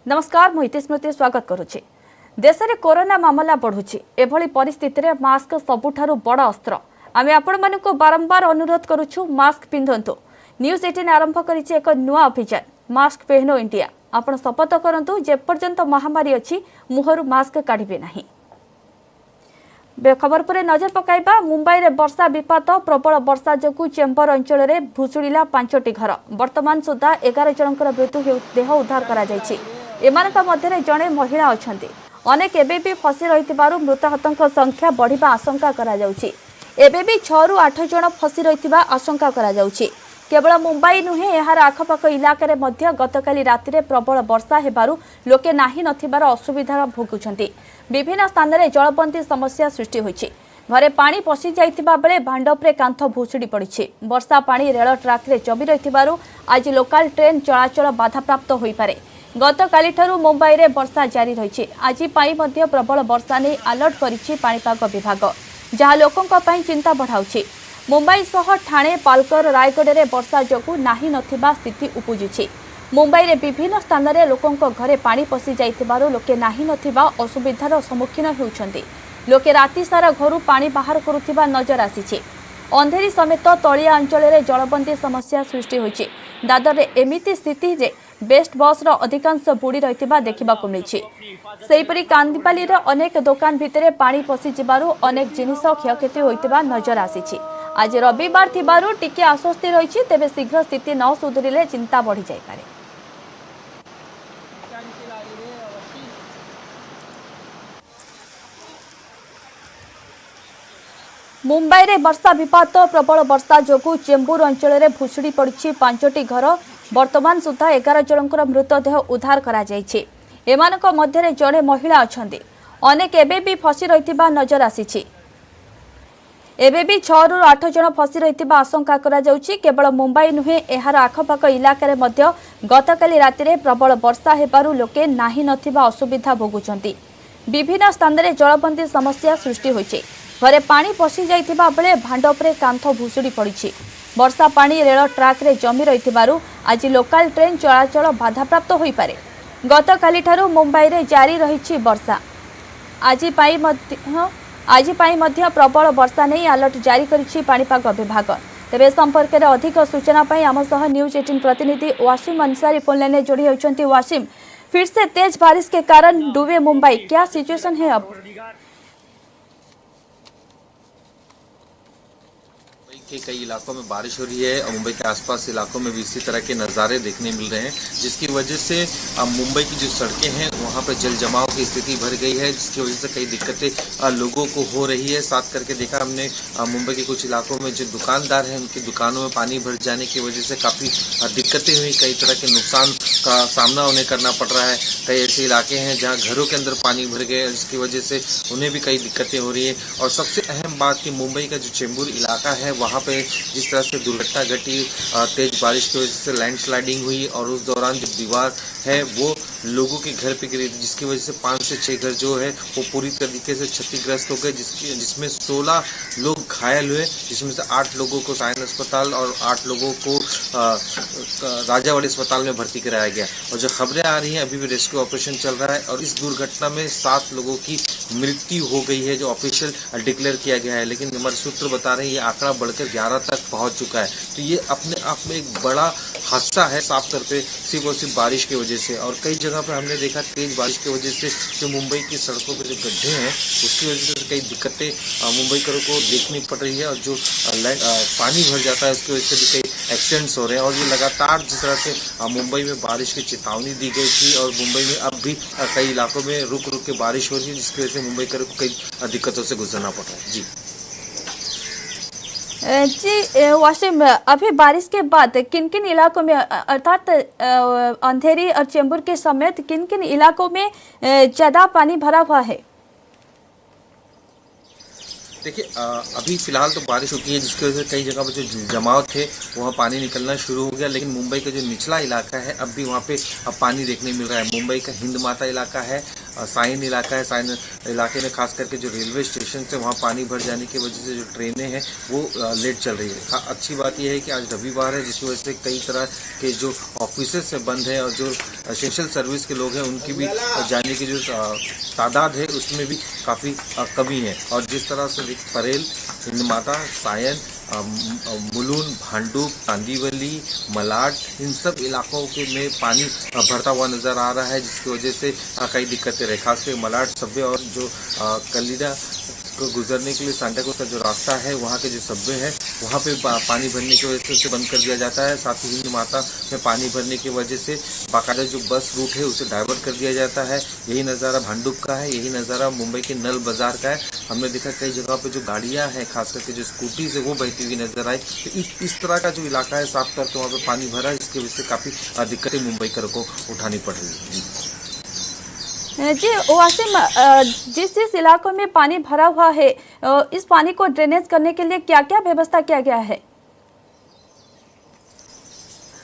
नमस्कार मुहित स्मृति स्वागत करुच्ची। देश में कोरोना मामला बढ़ुची एभली परिस्थिति रे मास्क सबुठारु बड़ अस्त्र। आमे आपण मानकु बारंबार अनुरोध करुछु मास्क पिंधंतु। न्यूज 18 आरंभ करिछि एक नुआ अभियान मास्क पहनो इंडिया। आपण शपथ करंतु जे पर्यंत महामारी अछि मुहरु मास्क काढिबे नाही। खबर पर नजर पकाइबा मुंबई रे वर्षा विपात प्रबल वर्षा जोगु चेम्बर अंचल रे भुसुड़िला 5टी घर। वर्तमान सुधा 11 जनकर मृत्यु देह उद्धार करा जायछि। एमानका मध्यरे जणे महिला अछंती। अनेक एबे भी फसी रहितिबारु मृताहतंक संख्या बढ़िबा आशंका करा जाउछि। एबे भी 6 रु 8 जण फसी रहितिबा आशंका करा जाउछि। केवल मुंबई नुहे एहार आखपाख इलाके मध्य गतकाली राति रे प्रबल वर्षा हेबारु लोके नाही नथिबार असुविधा भोगुछंती। विभिन्न स्थान रे जलबंदी समस्या सृष्टि होइछि। घरे पानी पसी जाइतिबा बेले भांडपरे कांथ भुसुड़ी पड़िछि। वर्षा पानी रेल ट्रैक रे जबि रहितिबारु आज लोकल ट्रेन चलाचल बाधाप्राप्त होई पारे। गतकाली ठारू मुंबई रे वर्षा जारी रहिछि। आज पाई मध्य प्रबल वर्षा नै अलर्ट करिछि पाणीपाग विभाग, जहा लोकंक पई चिंता बढ़ाउछि। मुंबई सह ठाणे पालकर रायगढ़ रे वर्षा जोगु नाही नथिबा स्थिति उपुजिछि। मुंबई रे विभिन्न स्थान रे लोकंक घरे पानी पसी जाइतिबारु लोके नाही नथिबा असुविधार सम्मुखीन हेउछन्ति। लोके राति सारा घरु पानी बाहर करुथिबा नजर आसीछि। अंधेरी समेत तलिया अंचल रे जलबंदी समस्या सृष्टि होइछि। दादर रे एमिति स्थिति जे बेस्ट बस रो अधिकांश बुड़ी रहितिबा देखिबाकु मिलिछि। सेहिपरि कांदिपाली रे अनेक दुकान भितरे पानी पसी जिबारु अनेक जिनिस क्षयक्षति होइतिबा नजर आसीछि। आज रविवार थिबारु टिके आश्वस्ति रहिछि, तेबे शीघ्र स्थिति न सुधरिले चिंता बढ़ी जाय पारे। मुंबई रे वर्षा विपात प्रबल वर्षा जोगु चेम्बूर अंचल रे भुसुड़ी पड़िछि 5टी घर। वर्तमान सुधा 11 जनकर मृतदेह उद्धार करा जायछि। एमानक मध्यरे जणे महिला अछंती। अनेक एबे भी फसी रहितिबा नजर आसीछि। एबे भी 6 रु 8 जण फसी रहितिबा आशंका करा जाउछि। केवल मुंबई नुहे एहार आखपाख इलाके मध्य गतकाली राति रे प्रबल वर्षा हेबारु लोके नाही नथिबा असुविधा भोगुछंती। विभिन्न स्थान रे जलबंदी समस्या सृष्टि होइछि। घरे पानी पसी जाइतिबा बेले भांडपरे कांथ भुसुड़ी पड़िछि। वर्षा पानी रेल ट्रैक रे जमी रहितिबारु आज लोकल ट्रेन चलाचल बाधाप्राप्त होई पारे। गतकाली ठारू मुंबई रे जारी रहिछि वर्षा। आज पाई मध्य प्रबल वर्षा नै अलर्ट जारी करिछि पाणीपाग विभाग। तेबे संपर्क में अधिक सूचना पाई आम सह न्यूज 18 प्रतिनिधि वासिम अंसारी फोन लाइन जोड़ी होइछन्ति। वासिम, फिर से तेज बारिश के कारण डूबे मुंबई, क्या सिचुएशन है अब? के कई इलाकों में बारिश हो रही है और मुंबई के आसपास इलाकों में भी इसी तरह के नज़ारे देखने मिल रहे हैं, जिसकी वजह से मुंबई की जो सड़कें हैं वहां पर जल जमाव की स्थिति भर गई है, जिसकी वजह से कई दिक्कतें लोगों को हो रही है। साथ करके देखा हमने मुंबई के कुछ इलाकों में जो दुकानदार हैं उनकी दुकानों में पानी भर जाने की वजह से काफ़ी दिक्कतें हुई, कई तरह के नुकसान का सामना उन्हें करना पड़ रहा है। कई ऐसे इलाके हैं जहाँ घरों के अंदर पानी भर गए, जिसकी वजह से उन्हें भी कई दिक्कतें हो रही है। और सबसे अहम बात कि मुंबई का जो चेंबूर इलाका है वहाँ पे जिस तरह से दुर्घटना घटी, तेज बारिश की वजह से लैंडस्लाइडिंग हुई और उस दौरान जो दीवार है वो लोगों के घर पे गिरी, जिसकी वजह से 5 से 6 घर जो है वो पूरी तरीके से क्षतिग्रस्त हो गए, जिसमें 16 लोग घायल हुए, जिसमें से 8 लोगों को सायन अस्पताल और 8 लोगों को राजावाड़ी अस्पताल में भर्ती कराया गया। और जो खबरें आ रही हैं अभी भी रेस्क्यू ऑपरेशन चल रहा है और इस दुर्घटना में 7 लोगों की मृत्यु हो गई है, जो ऑफिशियल डिक्लेयर किया गया है। लेकिन हमारे सूत्र बता रहे हैं ये आंकड़ा बढ़कर 11 तक पहुंच चुका है। तो ये अपने आप में एक बड़ा हादसा है साफ तौर पे, सिर्फ और सिर्फ बारिश की वजह से। और कई जगह पर हमने देखा तेज बारिश की वजह से जो मुंबई की सड़कों पर जो गड्ढे हैं उसकी वजह से कई दिक्कतें मुंबईकरों को देखनी पड़ रही है। और जो पानी भर जाता है उसकी वजह से भी कई एक्सीडेंट्स हो रहे हैं। और ये लगातार जिस तरह से मुंबई में बारिश की चेतावनी दी गई थी और मुंबई में अब भी कई इलाकों में रुक रुक के बारिश हो रही है, जिसकी वजह से मुंबईकरों को कई दिक्कतों से गुजरना पड़ रहा है। जी वासिम, अभी बारिश के बाद किन किन इलाकों में अर्थात अंधेरी और चेंबूर के समेत किन किन इलाकों में ज्यादा पानी भरा हुआ है? देखिए अभी फिलहाल तो बारिश रुकी है, जिसकी वजह से कई जगह पर जो जमाव थे वहाँ पानी निकलना शुरू हो गया। लेकिन मुंबई का जो निचला इलाका है अब भी वहाँ पे पानी देखने मिल रहा है। मुंबई का हिंद माता इलाका है, साइन इलाका है, साइन इलाके में खास करके जो रेलवे स्टेशन से वहाँ पानी भर जाने की वजह से जो ट्रेनें हैं वो लेट चल रही है। अच्छी बात यह है कि आज रविवार है, जिसकी वजह से कई तरह के जो ऑफिसेस बंद हैं और जो एसेंशियल सर्विस के लोग हैं उनकी भी जाने की जो तादाद है उसमें भी काफ़ी कमी है। और जिस तरह से परेल, हिंदमाता, सायन, मुलुन, भांडुप, कांदीवली, मलाड, इन सब इलाकों के में पानी भरता हुआ नज़र आ रहा है, जिसकी वजह से कई दिक्कतें रही। खासकर मलाड सब्वे और जो कलीडा को गुजरने के लिए सांताक्रूज का जो रास्ता है वहाँ के जो सब्वे है वहाँ पे पानी भरने की वजह से उसे बंद कर दिया जाता है। साथ ही हिंद माता में पानी भरने की वजह से बाकायदा जो बस रूट है उसे डाइवर्ट कर दिया जाता है। यही नज़ारा भांडुप का है, यही नज़ारा मुंबई के नल बाजार का है। हमने देखा कई जगह पे जो गाड़ियाँ हैं, खास करके जो स्कूटीज है वो बहती हुई नजर आई। तो इस तरह का जो इलाका है साफ तौर पर वहाँ पे पानी भरा है, जिसकी वजह से काफ़ी दिक्कतें मुंबईकरों को उठानी पड़ रही है। जी वासिम, जिस इलाकों में पानी भरा हुआ है, इस पानी को ड्रेनेज करने के लिए क्या क्या व्यवस्था किया गया है?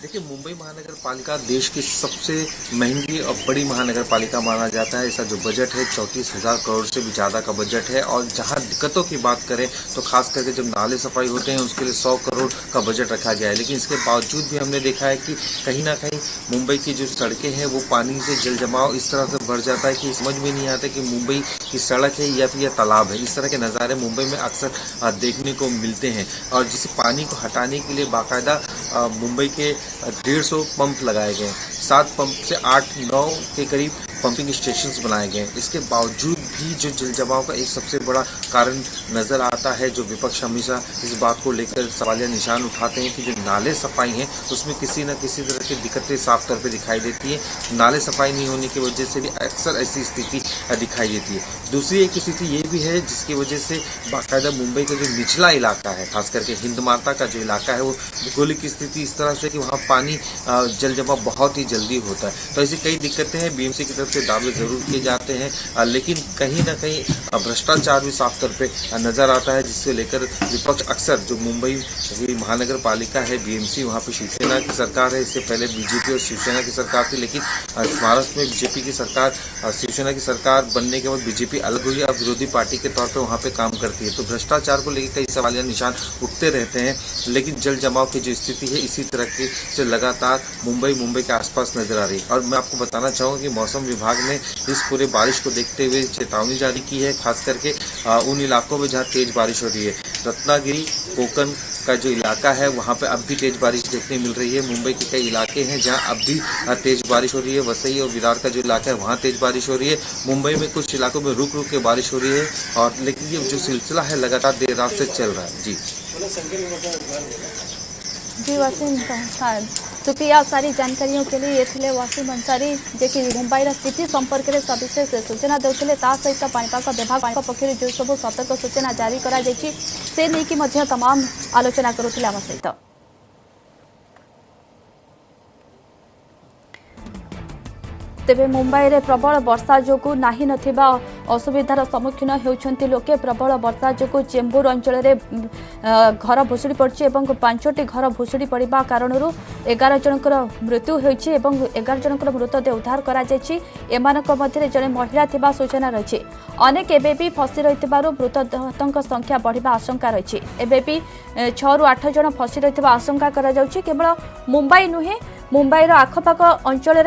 देखिए, मुंबई महानगर पालिका देश की सबसे महंगी और बड़ी महानगर पालिका माना जाता है। इसका जो बजट है 34,000 करोड़ से भी ज़्यादा का बजट है। और जहां दिक्कतों की बात करें तो खास करके जब नाले सफाई होते हैं उसके लिए 100 करोड़ का बजट रखा गया है। लेकिन इसके बावजूद भी हमने देखा है कि कहीं ना कहीं मुंबई की जो सड़कें हैं वो पानी से जल जमाव इस तरह से भर जाता है कि समझ में नहीं आता कि मुंबई की सड़क है या फिर यह तालाब है। इस तरह के नज़ारे मुंबई में अक्सर देखने को मिलते हैं। और जिस पानी को हटाने के लिए बाकायदा मुंबई के 150 पंप लगाए गए, 7 पंप से 8-9 के करीब पंपिंग स्टेशंस बनाए गए। इसके बावजूद भी जो जल जमाव का एक सबसे बड़ा कारण नजर आता है, जो विपक्ष हमेशा इस बात को लेकर सवालिया निशान उठाते हैं कि जो नाले सफाई है उसमें किसी न किसी तरह की दिक्कतें साफ तौर पे दिखाई देती है। नाले सफाई नहीं होने की वजह से भी अक्सर ऐसी स्थिति दिखाई देती है। दूसरी एक स्थिति ये भी है जिसकी वजह से बाकायदा मुंबई का जो निचला इलाका है, खास करके हिंद माता का जो इलाका है, वो भौगोलिक स्थिति इस तरह से कि वहाँ पानी जल जमाव बहुत ही जल्दी होता है। तो ऐसी कई दिक्कतें हैं। बीएमसी की तरफ से दावे जरूर किए जाते हैं, लेकिन कहीं ना कहीं भ्रष्टाचार भी साफ तौर पे नजर आता है, जिससे लेकर विपक्ष अक्सर जो मुंबई महानगर पालिका है बीएमसी, वहाँ पे शिवसेना की सरकार है। इससे पहले बीजेपी और शिवसेना की सरकार थी, लेकिन महाराष्ट्र में बीजेपी की सरकार, शिवसेना की सरकार बनने के बाद बीजेपी अलग हुई, अब विरोधी पार्टी के तौर पर वहाँ पे काम करती है। तो भ्रष्टाचार को लेकर कई सवालिया निशान उठते रहते हैं, लेकिन जल जमाव की जो स्थिति है इसी तरह से लगातार मुंबई के आसपास नजर आ रही है। और मैं आपको बताना चाहूँगा कि मौसम विभाग ने इस पूरे बारिश को देखते हुए चेतावनी जारी की है, खास करके उन इलाकों में जहाँ तेज बारिश हो रही है। रत्नागिरी, कोकण का जो इलाका है वहाँ पे अब भी तेज बारिश देखने मिल रही है। मुंबई के कई इलाके हैं जहाँ अब भी तेज बारिश हो रही है। वसई और विरार का जो इलाका है वहाँ तेज बारिश हो रही है। मुंबई में कुछ इलाकों में रुक रुक के बारिश हो रही है, और लेकिन ये जो सिलसिला है लगातार देर रात से चल रहा है। जी वासिम, शुक्रिया सारी जानकारियों के लिए। ये थे वासिम अंसारी, जे कि मुंबईर स्थिति संपर्क में सविशेष सूचना देते। सहित पाणीपाग विभाग पक्षर जो सब सतर्क सूचना जारी से नहीं कि तमाम आलोचना करुले आम सहित। तेबे मुंबई रे प्रबल वर्षा जोगु नाही नथिबा असुविधार सम्मुखीन होउछन्ति लोके। प्रबल वर्षा जोगु चेंबूर अंचल रे घर भुसुड़ी पड़छि एवं 5टी घर भुसुड़ी पड़िबा कारणरू 11 जनकर मृत्यु होइछि एवं 11 जनकर मृतदेह उद्धार करा जायछि। एमानक मध्यरे जने महिला थिबा सूचना रहिछि। अनेक एबेबी फसी रहितबारु मृतदेहक संख्या बढ़िबा आशंका रहिछि। एबेबी 6 ରୁ 8 जन फसी रहितबा आशंका करा जाउछि। केवल मुंबई नुहे, मुंबईर आखपाख अंचल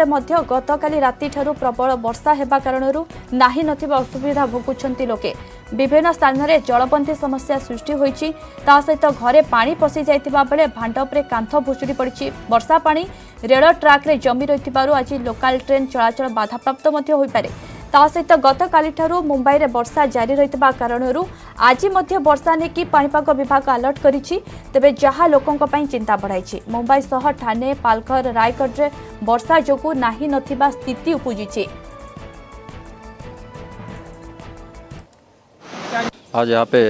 गतकाली राति ठारू प्रबल वर्षा हेबा कारणरू नाही नथिबा असुविधा भोगुछन्ति लोके। विभिन्न स्थान में जलबंदी समस्या सृष्टि होइछि। ता सहित घरे पानी पशि जाइतिबा बेले भांडपरे कांथ भुसुड़ी पड़िछि। वर्षा पानी रेल ट्राक रे जमी रहितिबारु आज लोकल ट्रेन चलाचल बाधाप्राप्त मध्य होई पारे। ता सहित गतकाली ठारू मुंबई रे वर्षा जारी रहितिबा कारणरू आज मध्य वर्षा ने कि पाणीपाग विभाग अलर्ट करिछि। तेबे जहा लोकंक पई चिंता बढ़ाइछि। मुंबई सह ठाणे, पालघर, रायगढ़ रे वर्षा जोगु नाही नथिबा स्थिति उपजिछि। आज यहाँ पे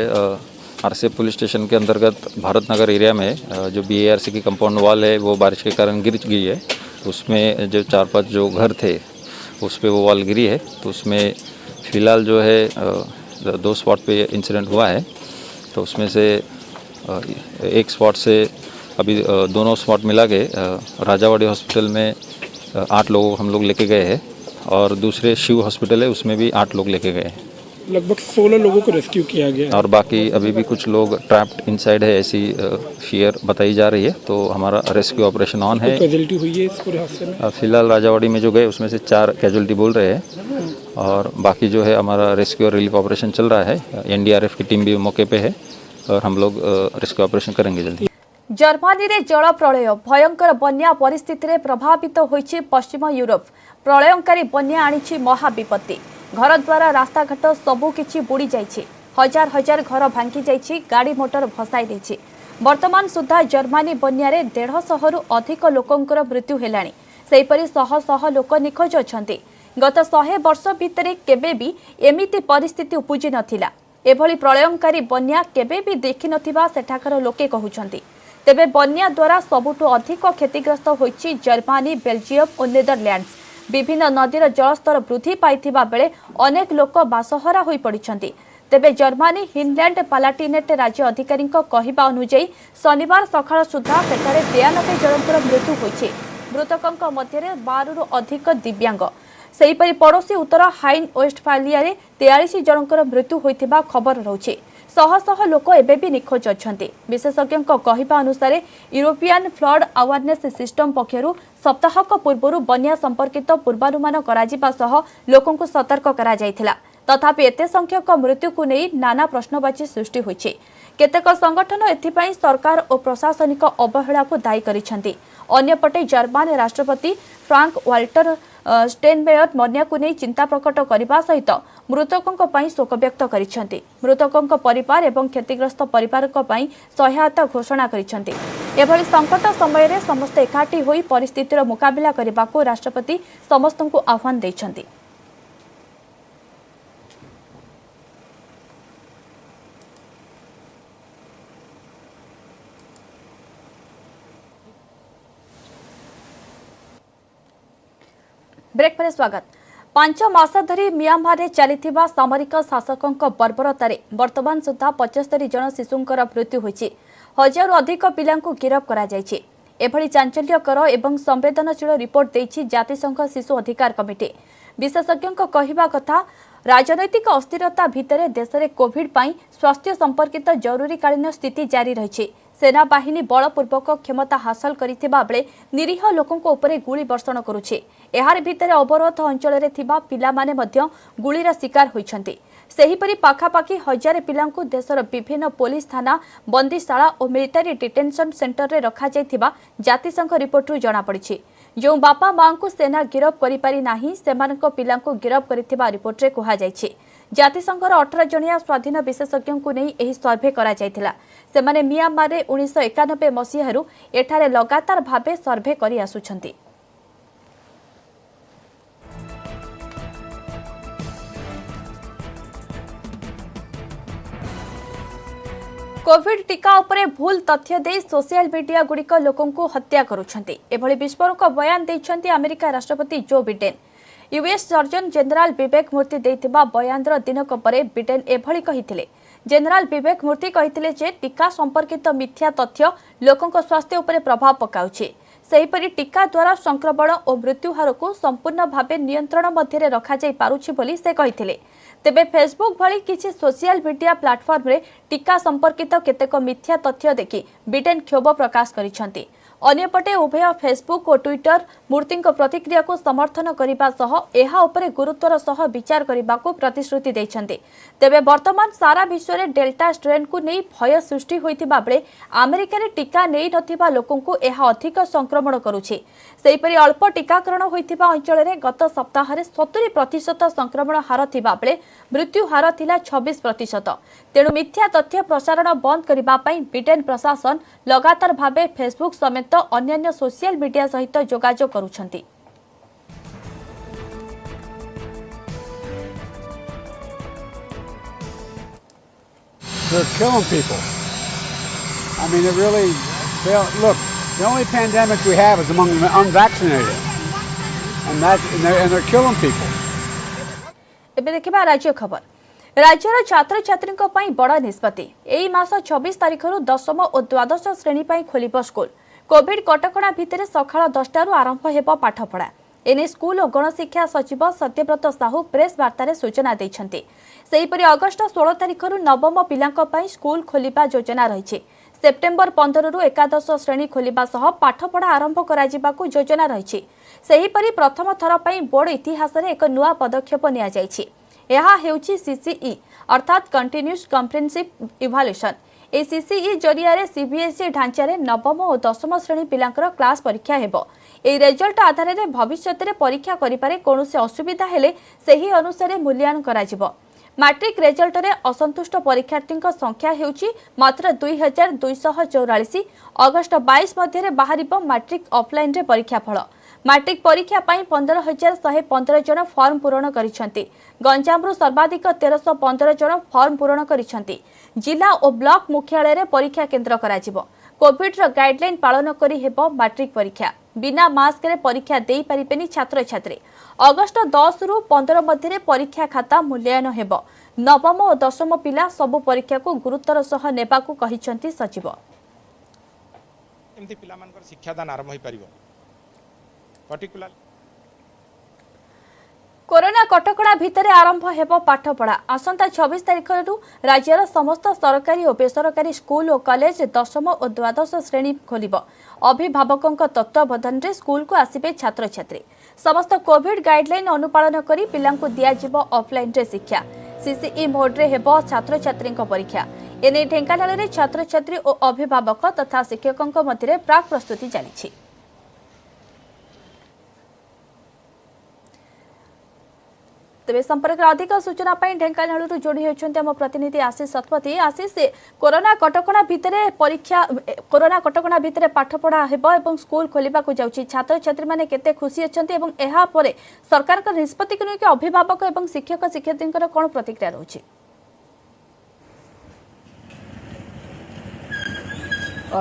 आरसी पुलिस स्टेशन के अंतर्गत भारत नगर एरिया में जो बीएआरसी की कंपाउंड वॉल है वो बारिश के कारण गिर गई है। उसमें जो 4-5 जो घर थे उस पे वो वॉल गिरी है। तो उसमें फ़िलहाल जो है 2 स्पॉट पे इंसिडेंट हुआ है। तो उसमें से एक स्पॉट से अभी दोनों स्पॉट मिला के राजावाड़ी हॉस्पिटल में 8 लोगों को हम लोग लेके गए हैं। और दूसरे शिव हॉस्पिटल है उसमें भी 8 लोग लेके गए। लगभग 16 लोगों को रेस्क्यू किया गया है। और बाकी अभी भी कुछ लोग ट्रैप्ड इनसाइड है ऐसी फियर बताई जा रही है, तो हमारा रेस्क्यू ऑपरेशन ऑन है। कैजुअलिटी हुई है इस पूरे हादसे में? फिलहाल राजावाड़ी में जो गए उसमें से 4 कैजुअलिटी बोल रहे हैं और बाकी जो है हमारा रेस्क्यू और रिलीफ ऑपरेशन चल रहा है। एनडीआरएफ की टीम भी मौके पे है और हम लोग रेस्क्यू ऑपरेशन करेंगे जल्दी। जर्मनी रे जल प्रलय भयंकर बन्या परिस्थिति रे प्रभावित होइछि पश्चिम यूरोप। प्रलयंकारी बन्या आनिछि महाविपत्ति। घर द्वार रास्ताघाट सबु किछि बुड़ी जाइछि। हजार हजार घर भांगी जाइछि, गाड़ी मोटर भसाई देछि। वर्तमान सुधा जर्मनी बन्या रे 150 रु अधिक लोकंकर मृत्यु हेलाणी। सेहिपरि शह शह लोक निखोज अछंती। गत 100 वर्ष भितरे केबे भी एमिति परिस्थिति उपजि नथिला। एभली प्रलयंकारी बन्या केबे भी देखि नथिबा सेठाकर लोके कहुछंती। तेबे बन्या द्वारा सबुठु अधिक क्षतिग्रस्त होइछि जर्मनी, बेल्जियम और नेदरलैंड्स। विभिन्न नदीर जलस्तर वृद्धि पाइथिबा बेले अनेक लोक बासहरा होई पड़िछंती। तेबे जर्मनी हिनलैंड पालाटिनेट राज्य अधिकारी कहवा अनुसार शनिवार सकाळ सुधा सेठारे 92 जनकर मृत्यु होइछि। मृतकंक मध्यरे 12 रु अधिक दिव्यांग। सेहिपरि पड़ोशी उत्तर हाइन वेस्टफालिया रे 43 जनकर मृत्यु होइथिबा खबर रहउछि। शह शह लोक एबे भी निखोज अछंती। विशेषज्ञों कहवा अनुसार यूरोपियन फ्लड अवेयरनेस सिस्टम पक्षरु सप्ताहक पूर्व बन्या संपर्कित पूर्वानुमान कराजिबा सह लोकंकु सतर्क करा जायथिला। तथापि एते संख्यक मृत्यु को नहीं नाना प्रश्नवाची सृष्टि होइछि। केतेक संगठन एथिपाई सरकार और प्रशासनिक अवहेला को दायी करिसेंती। अन्यपटे जर्मन राष्ट्रपति फ्रांक वाल्टर स्टेनमेयर बन्या को नहीं चिंता प्रकट करने सहित मृतकों पर शोक व्यक्त करिसेंती। मृतकों परिवार एवं क्षतिग्रस्त परिवार सहायता घोषणा करिसेंती। एभली संकट समय रे समस्त एकाठी होई परिस्थितिर मुकाबिला करने को राष्ट्रपति समस्तଙ୍କୁ आह्वान दैछंती। ब्रेक पर स्वागत। 5 मास धरी म्यांमार रे चलिथिबा सामरिक शासकों बर्बरतारे वर्तमान सुधा 75 जन शिशुंकर मृत्यु होइछि। 1000 अधिक पिलांकु गिरफ करा जाइछि। एभली चांचल्यकर एवं संवेदनशील रिपोर्ट देइछि जातिसंघ शिशु अधिकार कमिटी। विशेषज्ञों कहवा कथा राजनैतिक अस्थिरता भितर देश में कोविड पाई स्वास्थ्य संपर्कित जरूरीकालीन स्थिति जारी रही। सेनाबाहिनी बलपूर्वक क्षमता हासिल करिथिबा बेले निरीह लोकों उपरे गुली वर्षण करुछि। एहार भितर अवरोध अंचल रे थिबा पिला माने मध्य गुलीर शिकार होइछन्ति। सेहिपरि पाखापाखि 1000 पिलांकु देशर विभिन्न पुलिस थाना, बंदीशाला और मिलिटारी डिटेंशन सेंटर रे रखा जायथिबा जातिसंघ रिपोर्टरु जणा पड़िछि। जो बापा मां को सेना गिरफ करि पारि नाही सेमानक पिलांकु गिरफ करिथिबा रिपोर्ट रे कहा जायछि। जातिसंघर 18 जणिया स्वाधीन विशेषज्ञों को नहीं एही सर्वे करा जायथिला। सेमाने म्यांमार रे 1991 मसीहारु एठारे लगातार भाबे सर्वे करि आसुछन्ति। कोविड टीका उपरे भूल तथ्य दे सोशल मीडिया गुड़िक लोकों को हत्या करुछन्ति। एभली विस्फोरक बयान दैछन्ति अमेरिका राष्ट्रपति Joe Biden. US surgeon general Vivek Murthy देइथिबा बयानर दिनक परे बिडेन एभली कहिथिले। जनरल विवेक मूर्ति कहिथिले जे टीका संपर्कित मिथ्या तथ्य लोकों स्वास्थ्य उपरे प्रभाव पकाउछि। सेहिपरि टीका द्वारा संक्रमण और मृत्यु हार को संपूर्ण भावे नियंत्रण मध्य रखा जाई पारुछि बोली से कहिथिले। तेबे फेसबुक भली किछि सोशल मीडिया प्लेटफॉर्म रे टीका संपर्कित केतेक मिथ्या तथ्य देखि बिडेन क्षोभ प्रकाश करिसंति। अन्यपटे उभय फेसबुक और ट्विटर मूर्ति प्रतिक्रिया को समर्थन करने सह एहा उपरे गुरुत्वर सह विचार करने को प्रतिश्रुति दैछन्ति। तेबे वर्तमान सारा विश्व में डेल्टा स्ट्रेन को नहीं भय सृष्टि होइतिबा बेले अमेरिका रे टीका नहीं नथिबा लोकों को एहा अधिक संक्रमण करुछि। सेहिपरि अल्प टीकाकरण होइतिबा अंचल रे गत सप्ताह रे 70% संक्रमण हार थिबा बेले मृत्यु हार थिला 26%। तेणु मिथ्या तथ्य प्रसारण बंद करबा पई ब्रिटेन प्रशासन लगातार भावे फेसबुक समेत अन्य सोशल मीडिया सहित जोगाजोग करुछन्ति। They're killing people. I mean, look, the only pandemic we have is among the unvaccinated. And they're killing people. एबे देखिबा राज्य खबर। राज्यर छात्र छात्री बड़ निष्पत्ति। एई मास 26 तारिखरु 10म और द्वादश श्रेणी खोलिब स्कूल। कोविड कटकणा भितर सकाळ 10टारू आरंभ हेब पाठपढ़ा। एने स्कूल और गणशिक्षा सचिव सत्यव्रत साहू प्रेस वार्ता सूचना देइछन्ते। सेहीपरि अगस्ट 16 तारिखରୁ नवम पिलांक ପାଇଁ स्कूल खोलिबा योजना रहिछि। सेप्टेम्बर 15 रु एकादश श्रेणी खोलिबा सह पाठपढ़ा आरंभ कराजिबाकू योजना रहिछि। सेहीपरि प्रथम थर ପାଇଁ बोर्ड इतिहास रे एक नुआ पदक्षेप निया जाइछि। एहा हेउछि सीसीई अर्थात कंटिन्यूअस कॉम्प्रिहेंसिव इवैल्यूएशन। ए सीसीई जरिया रे सीबीएसई ढांचारे नवम और दशम श्रेणी पिलांकर क्लास परीक्षा हेबो। ए रिजल्ट आधार रे भविष्य रे परीक्षा करिपारे कोनोसी असुविधा हेले सेही अनुसार मूल्यांकन कराजिबो। मैट्रिक रिजल्ट रे असंतुष्ट परीक्षार्थी संख्या हेउची मात्र 2244। अगस्ट 22 मध्य बाहरिबो मैट्रिक ऑफलाइन रे परीक्षा फल। मैट्रिक परीक्षा पाई 15,115 जन फॉर्म पूरण करिसेंती। गंजामरु सर्वाधिक 1315 जन फॉर्म पूरण करिसेंती। जिला और ब्लॉक मुख्यालय रे परीक्षा केंद्र कराजिबो। कोविड रो गाइडलाइन पालन करी हेबो मैट्रिक परीक्षा। बिना मास्क रे परीक्षा देई परिबेनी छात्र छात्री। अगस्ट 10 रु 15 मध्य परीक्षा खाता मूल्यांकन हेबो। नवम और दशम पिला सबु परीक्षा को गुरुत्वर सह नेबाकू कहिसेंती सचिव। एमती पिला मानकर शिक्षादान आरंभ होई परिबो। पर्टिकुलर कोरोना कटकणा भितर आरंभ हेबो पाठपढ़ा। आसंता 26 तारिख राज्यर समस्त सरकारी और बेसरकारी स्कूल और कॉलेज दशम और द्वादश श्रेणी खोलिबो। अभिभावकों तत्वावधान रे स्कूल को आसिबे छात्र छात्री। समस्त कोविड गाइडलाइन अनुपालन करी पिलांकु दियाजिबो ऑफलाइन रे शिक्षा। सीसीई मोड रे हेबो छात्र छात्री परीक्षा। एने ढेंकानाल रे छात्र छात्री और अभिभावक तथा शिक्षकों मध्य प्राक प्रस्तुति चली। तेज संपर्क में अधिक सूचना ढेंकानाल जोड़ी होती आम प्रतिनिधि आशीष शतपथी। आशीष, कोरोना कटकणा भितर परीक्षा कोरोना कटकणा भितर पाठपढ़ा हेबो स्कूल खोलिबा को जाउछि। छात्र छात्री माने केते खुशी अछंती एवं एहा परे सरकार का निष्पत्ति को लेकर अभिभावक एवं शिक्षक शिक्षयित्री कौन प्रतिक्रिया रहुछि?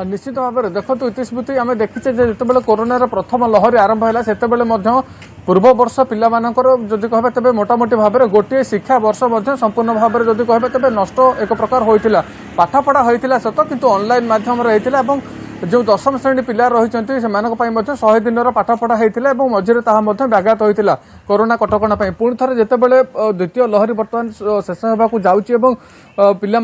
निश्चित भाव में देखो इतिस्मृति आम देखीचे जो कोरोनार प्रथम लहरी आरंभ है से पूर्व वर्ष पिलामानकर जदि कहे तेज मोटामोटी भाव में गोटे शिक्षा वर्ष संपूर्ण भाव में जदि कहे तेज नष्ट एक प्रकार होता पाठपढ़ा होता सत किंतु ऑनलाइन माध्यम होता। जो दशम श्रेणी पिला रही 100 दिन पाठपढ़ा होता मझे व्याघात होता कोरोना कटकणा पुणी थे जितेबाला द्वितीय लहरी बर्तमान शेष होगा जाऊँगी पिला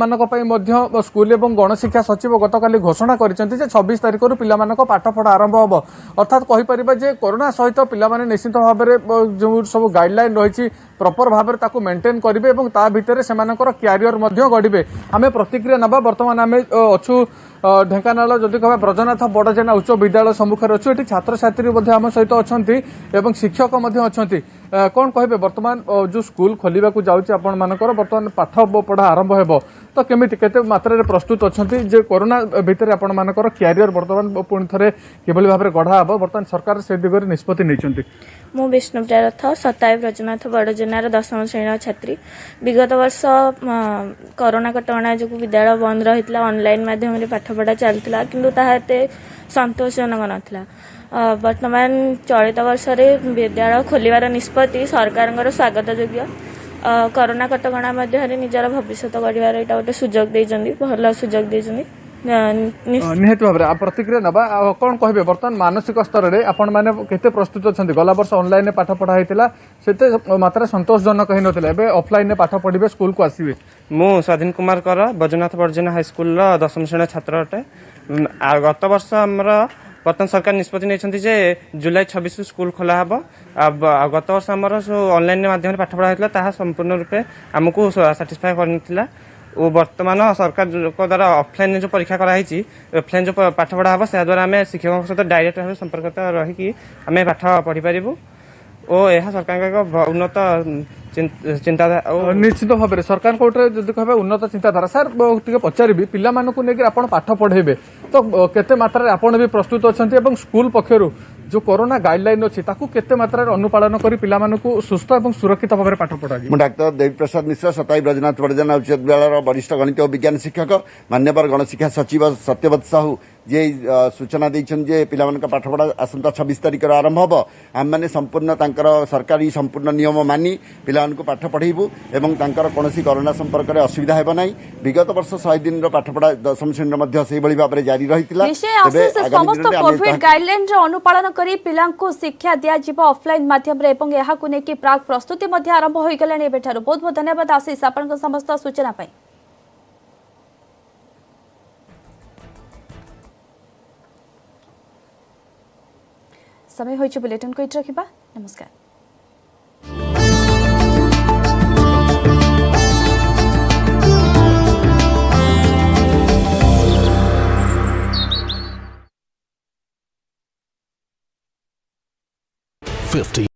स्कूल और गणशिक्षा सचिव गतकाली घोषणा कर 26 तारिख पिला पाठपढ़ा आरंभ हम अर्थात कहीपर जे कोरोना सहित पिला निश्चित भाव में जो सब गाइडलाइन रही प्रॉपर भाव में मेंटेन करेंगे और ता भितर से क्यारियर गढ़े। आम प्रतिक्रिया नवा बर्तमान आम अच्छू ढेंकानाल जदि कह ब्रजनाथ बड़जेना उच्च विद्यालय सम्मुखें अच्छु ये छात्र छात्री आम सहित अच्छा शिक्षक अच्छा कौन कहे बर्तमान जो स्कूल खोलिबा को जाउछि आपण मानकर बर्तमान पाठ पढ़ा आरंभ हेबो तो केमिति केते मात्रा रे प्रस्तुत अछंती जे कोरोना भितर आपण मानकर कैरियर बर्तमान पुणी थे किभली भाव में गढ़ा हेबो बर्तमान सरकार से दिगरे निष्पत्ति नैछंती। मु विष्णुप्रिया रथ सताई ब्रजनाथ बड़जेनार दशम श्रेणी छात्री। विगत वर्ष कोरोना कटकणा जो विद्यालय बंद रही ऑनलाइन माध्यम पाठपढ़ा चलता किंतु ताहा एते संतोषजनक नथिला। वर्तमान चलित वर्ष विद्यालय खोलिबार निष्पत्ति सरकार स्वागत योग्य। कोरोना कटकणा मध्य निजर भविष्य गढ़ार यहाँ गोटे सुजोग देइछन्ती भल सुजोग देइछन्ती। निहत भाव में प्रतिक्रिया नवा कौन कहे बर्तमान मानसिक स्तर में आपण मैंने केते प्रस्तुत अच्छा गला वर्ष ऑनलाइन पाठ पढ़ा होता से मात्रा संतोषजनक ही नाला ऑफलाइन पाठ पढ़े स्कूल को आसवे। मु स्वाधीन कुमार कर बैजनाथ बड़जेना हाईस्कूल दशम श्रेणी छात्र अटे। गत वर्ष आमर बर्तमान सरकार निष्पत्ति नहीं जुलाई 26 स्कूल खोला हम। गत वर्ष आमर जो ऑनलाइन माध्यम पाठ पढ़ा होता संपूर्ण रूपे आमको साटिस्फाई करना और वर्तमान सरकार द्वारा ऑफलाइन जो परीक्षा कराई ऑफलाइन जो पाठ पढ़ा हम से द्वारा आम शिक्षकों सहित डायरेक्ट भाव संपर्क रही आम पाठ पढ़ी पारू और यह सरकार का उन्नत चिंताधारा। निश्चित भाव में सरकार कोटे जदि कहे उन्नत चिंताधारा सर टे पचारि पिला लेकिन आप पाठ पढ़ेबे तो केते मात्रा आपण भी प्रस्तुत अच्छा स्कूल पक्षर जो कोरोना गाइडलाइन अच्छी केते मात्रा अनुपालन कर पिला सुस्थ और सुरक्षित भाव में पाठ पढ़ा। डाक्टर देवी प्रसाद मिश्र सताई ब्रजनाथ बड़जेना उच्च विद्यालय वरिष्ठ गणित और विज्ञान शिक्षक मान्यवर गणशिक्षा सचिव सत्यव्रत साहू जे सूचना देइछन जे पिलामानक पाठपढ़ा आसंता 26 तारिख आरंभ हम आम मैंने संपूर्ण तांकर सरकारी संपूर्ण नियम मानी पिलामानक पाठ पढ़ेबू एवं तांकर कोनोसी कोरोना संपर्क में असुविधा हेबो नाही। विगत वर्ष 100 दिन पाठपढ़ा दशम श्रेणी मध्य से भली भाबरे जारी रहितिला। निश्चय आशीष समस्त कोविड गाइडलाइन रे अनुपालन करी पिलांको शिक्षा दिया जिवो ऑफलाइन माध्यम रे एवं एहाकु ने की प्राक प्रस्तुति मध्य आरंभ होई गलानी बेठारो। बहुत बहुत धन्यवाद आशीष आपन समस्त सूचना पाई। समय होइछ बुलेटिन को इट रखिबा। नमस्कार।